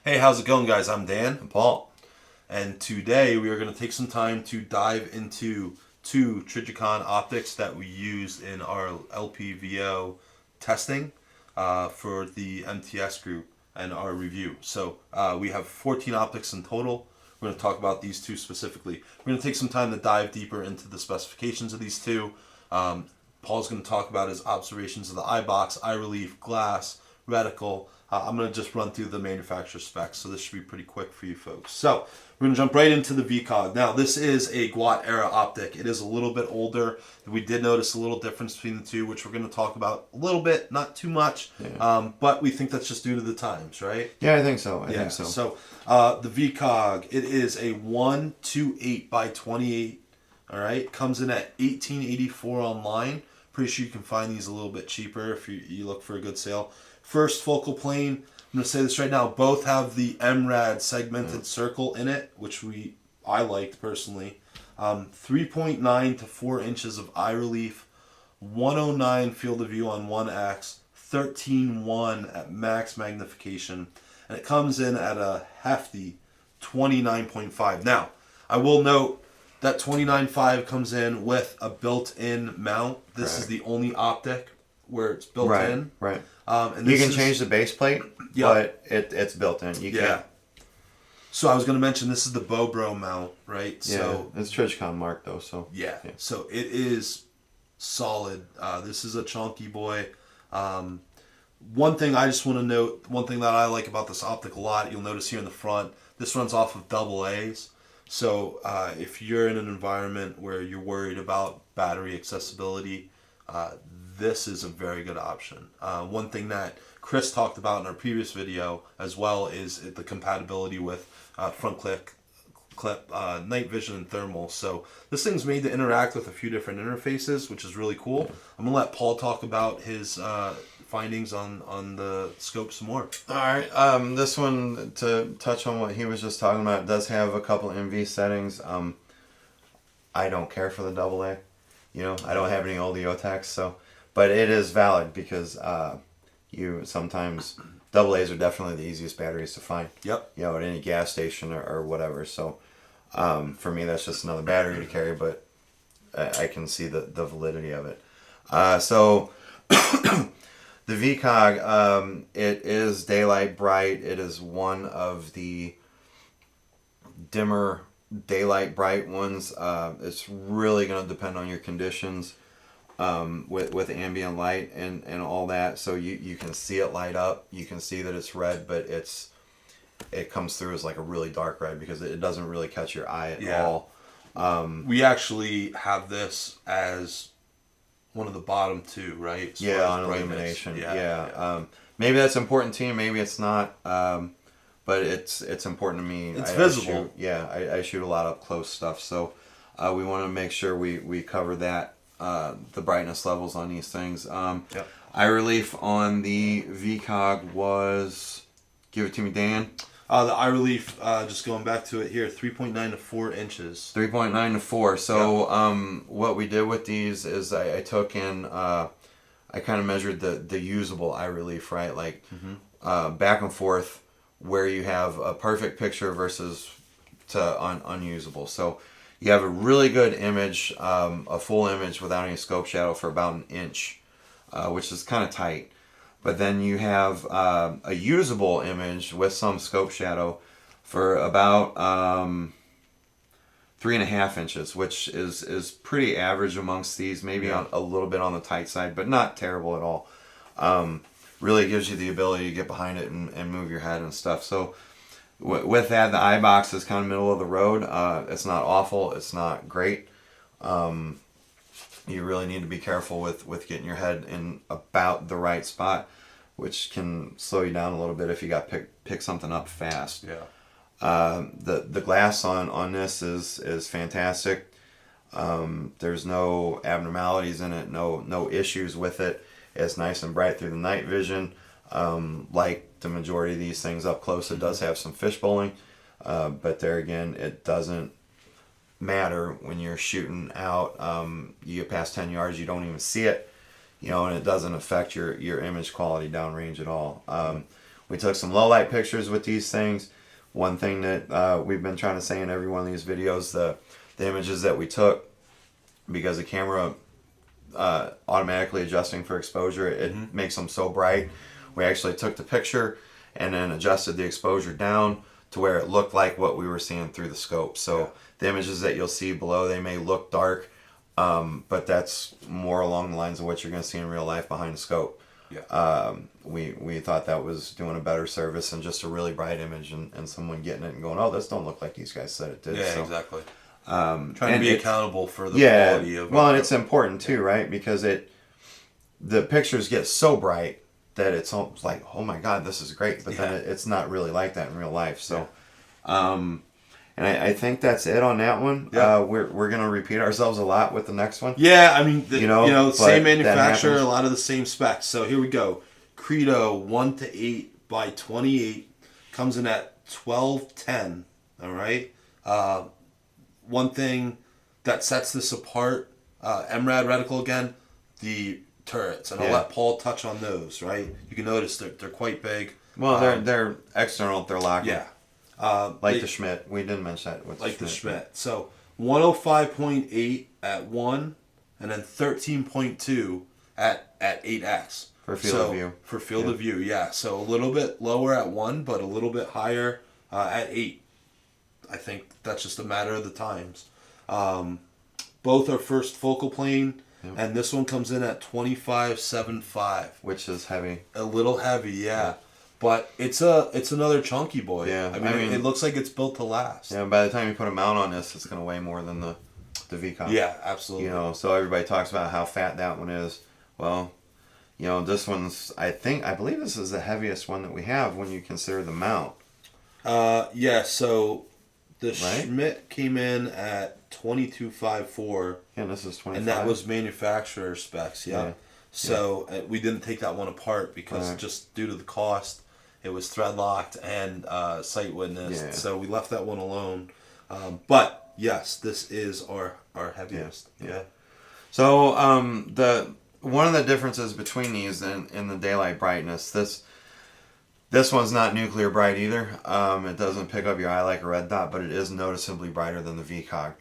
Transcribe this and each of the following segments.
Hey, how's it going, guys? I'm Dan. And Paul. And today we are going to take some time to dive into two Trijicon optics that we used in our LPVO testing for the MTS group and our review. So we have 14 optics in total. We're going to talk about these two specifically. We're going to take some time to dive deeper into the specifications of these two. Paul's going to talk about his observations of the eye box, eye relief, glass, reticle. I'm going to just run through the manufacturer specs, so this should be pretty quick for you folks. So we're going to jump right into the VCOG. Now, this is a Guat era optic. It is a little bit older. We did notice a little difference between the two, which we're going to talk about a little bit, not too much, but we think that's just due to the times, right? Yeah, I think so. I think so. So the VCOG, it is a 128 by 28. All right, comes in at $18.84 online. Pretty sure you can find these a little bit cheaper if you look for a good sale. First focal plane, I'm going to say this right now, both have the MRAD segmented circle in it, which I liked personally. 3.9 to 4 inches of eye relief, 109 field of view on one ax, 13.1 at max magnification, and it comes in at a hefty 29.5. Now, I will note that 29.5 comes in with a built-in mount. This is the only optic where it's built in. Right. And you can change the base plate, but it's built in. You can't. So I was going to mention this is the Bobro mount, right? Yeah, so it's Trijicon mark though. So yeah, so it is solid. This is a chunky boy. One thing I just want to note, one thing that I like about this optic a lot, you'll notice here in the front, this runs off of AA. So if you're in an environment where you're worried about battery accessibility, this is a very good option. One thing that Chris talked about in our previous video as well is the compatibility with front clip, night vision, and thermal. So this thing's made to interact with a few different interfaces, which is really cool. I'm going to let Paul talk about his findings on the scope some more. All right. This one, to touch on what he was just talking about, does have a couple MV settings. I don't care for the AA. I don't have any old EOTechs, so... But it is valid because you sometimes AA's are definitely the easiest batteries to find. Yep. At any gas station or whatever. So for me, that's just another battery to carry, but I can see the validity of it. So the VCOG, it is daylight bright. It is one of the dimmer daylight bright ones. It's really going to depend on your conditions. With ambient light and all that, so you can see it light up, you can see that it's red, but it comes through as like a really dark red because it doesn't really catch your eye at all. We actually have this as one of the bottom two, right? On illumination. Maybe that's important to you, maybe it's not, but it's important to me. It's visible. I shoot a lot up close stuff, so we want to make sure we cover that. The brightness levels on these things. Eye relief on the VCOG was, give it to me, Dan. The eye relief, just going back to it here, 3.9 to 4 inches. 3.9 to 4. So what we did with these is I took in, I kind of measured the usable eye relief, right? Like back and forth where you have a perfect picture versus to unusable. So you have a really good image, a full image without any scope shadow for about an inch, which is kind of tight. But then you have a usable image with some scope shadow for about 3.5 inches, which is pretty average amongst these. Maybe a little bit on the tight side, but not terrible at all. Really gives you the ability to get behind it and move your head and stuff. So with that, the eye box is kind of middle of the road. It's not awful. It's not great. You really need to be careful with getting your head in about the right spot, which can slow you down a little bit if you got pick something up fast. The glass on this is fantastic. There's no abnormalities in it, no issues with it. It's nice and bright through the night vision. Like the majority of these things up close, it does have some fishbowling, but there again, it doesn't matter when you're shooting out. You get past 10 yards, you don't even see it, and it doesn't affect your image quality downrange at all. We took some low light pictures with these things. One thing that we've been trying to say in every one of these videos, the images that we took, because the camera automatically adjusting for exposure, it makes them so bright. We actually took the picture and then adjusted the exposure down to where it looked like what we were seeing through the scope. So the images that you'll see below, they may look dark, but that's more along the lines of what you're going to see in real life behind the scope. Yeah. We thought that was doing a better service than just a really bright image and someone getting it and going, oh, this don't look like these guys said it did. Yeah, so, exactly. Trying to be accountable for the yeah, quality of well, and it's important too, right? Because the pictures get so bright that it's almost like, oh my God, this is great. But then it's not really like that in real life. So, and I think that's it on that one. Yeah. We're gonna repeat ourselves a lot with the next one. Yeah, I mean, same but manufacturer, a lot of the same specs. So here we go. Credo 1:8 by 28 comes in at 1210. All right. One thing that sets this apart, MRAD reticle again, the turrets, and I'll let Paul touch on those. Right, you can notice they're quite big. Well, they're external. They're locking. Yeah, the Schmidt. We didn't mention that. With the Schmidt. So 105.8 at 1, and then 13.2 at 8x for field of view. For field of view, yeah. So a little bit lower at 1, but a little bit higher at 8. I think that's just a matter of the times. Both are first focal plane, and this one comes in at 25.75, which is heavy. A little heavy, yeah. But it's another chunky boy. Yeah, I mean, it looks like it's built to last. Yeah, by the time you put a mount on this, it's going to weigh more than the VCOG. Yeah, absolutely. So everybody talks about how fat that one is. Well, this one's, I believe this is the heaviest one that we have when you consider the mount. Yeah, so the Schmidt came in at 22.54. Yeah, this is 25. And that was manufacturer specs, yeah. So we didn't take that one apart because just due to the cost, it was thread locked and sight witnessed. Yeah. So we left that one alone. But yes, this is our heaviest. Yeah. So one of the differences between these in the daylight brightness, this one's not nuclear bright either. It doesn't pick up your eye like a red dot, but it is noticeably brighter than the VCOG.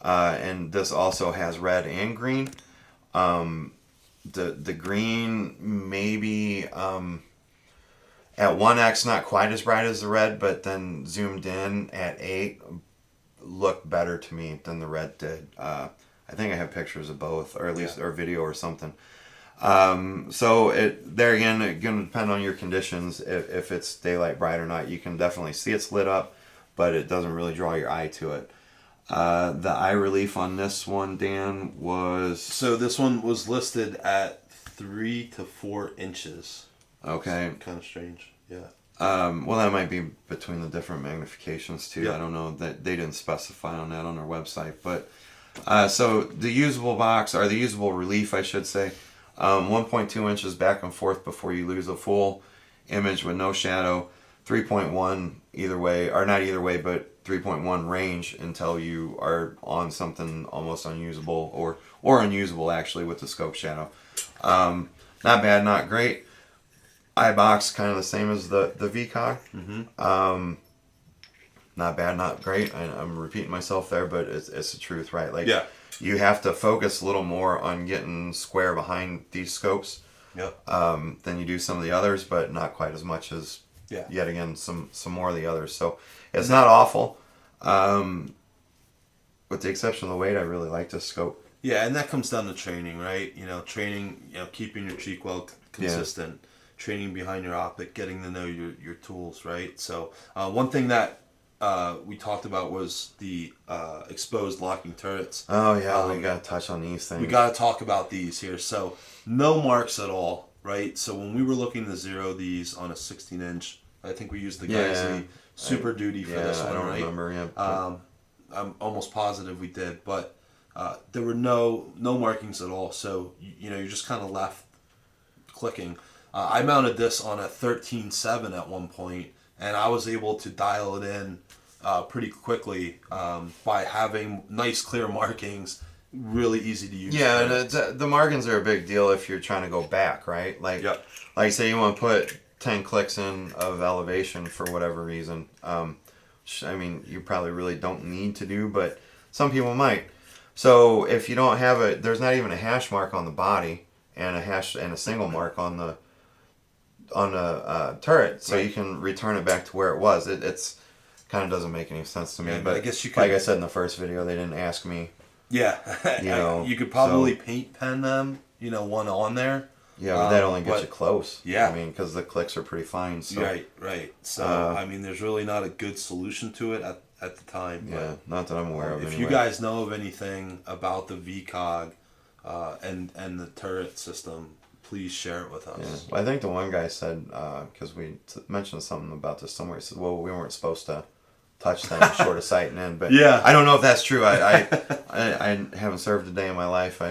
And this also has red and green. The green maybe at 1x not quite as bright as the red, but then zoomed in at 8 looked better to me than the red did. I think I have pictures of both, or at least or video or something. So there again, it's going to depend on your conditions if it's daylight bright or not. You can definitely see it's lit up, but it doesn't really draw your eye to it. The eye relief on this one, Dan, was... So this one was listed at 3 to 4 inches. Okay. Kind of strange, yeah. Well, that might be between the different magnifications too. Yeah. I don't know. That they didn't specify on that on their website. But so the usable box, or the usable relief, I should say, 1.2 inches back and forth before you lose a full image with no shadow. 3.1 either way, or not either way, but 3.1 range until you are on something almost unusable or unusable actually with the scope shadow. Not bad, not great. Eye box kind of the same as the VCOG. Mm-hmm. Not bad, not great. I'm repeating myself there, but it's the truth, right? Like you have to focus a little more on getting square behind these scopes than you do some of the others, but not quite as much as yet again some more of the others. So it's not awful. With the exception of the weight, I really like this scope. Yeah, and that comes down to training, right? Training, keeping your cheek well consistent, training behind your optic, getting to know your tools, right? So one thing that we talked about was the exposed locking turrets. Oh yeah, we got to touch on these things. We got to talk about these here. So no marks at all, right? So when we were looking to zero these on a 16-inch, I think we used the Geisley Super Duty for this one, I don't right? remember. I'm almost positive we did, but there were no markings at all. So you're just kind of left clicking. I mounted this on a 13.7 at one point, and I was able to dial it in pretty quickly by having nice clear markings, really easy to use. Yeah, and the markings are a big deal if you're trying to go back, right? Like, like say you want to put 10 clicks in of elevation for whatever reason. I mean, you probably really don't need to do, but some people might. So if you don't have there's not even a hash mark on the body and a single mark on the turret, so you can return it back to where it was. It's kind of doesn't make any sense to me. But I guess you could, like I said in the first video, they didn't ask me. Yeah, you could probably paint pen them, one on there. Yeah, but that only gets you close. Yeah. I mean, because the clicks are pretty fine. So. Right. So, I mean, there's really not a good solution to it at the time. Yeah, not that I'm aware of. If you guys know of anything about the VCOG and the turret system, please share it with us. Yeah. Well, I think the one guy said, because we mentioned something about this somewhere, he said, well, we weren't supposed to touch them short of sight and in. But yeah. I don't know if that's true. I haven't served a day in my life.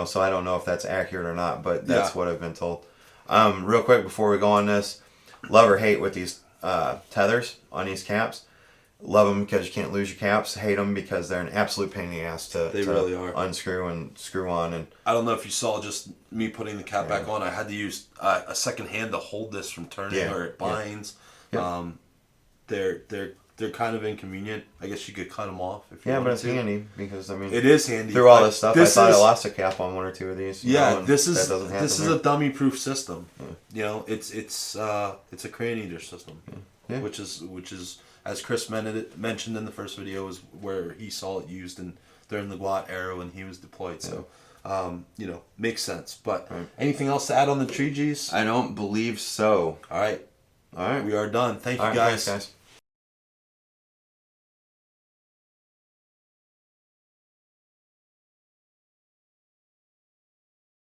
So I don't know if that's accurate or not, but that's what I've been told. Real quick before we go on this, love or hate with these tethers on these caps. Love them because you can't lose your caps. Hate them because they're an absolute pain in the ass to really are. Unscrew and screw on. And I don't know if you saw just me putting the cap back on. I had to use a second hand to hold this from turning or it binds. Yeah. They're kind of inconvenient. I guess you could cut them off if you wanted but it's to. handy because I mean it is handy. Through all this stuff, I thought I lost a cap on one or two of these. This is a dummy-proof system. Yeah. It's a crane eater system, which is as Chris mentioned in the first video, is where he saw it used during the Guat era when he was deployed. So, makes sense. But anything else to add on the Trijis? I don't believe so. All right. We are done. Thank you, guys. Thanks, guys.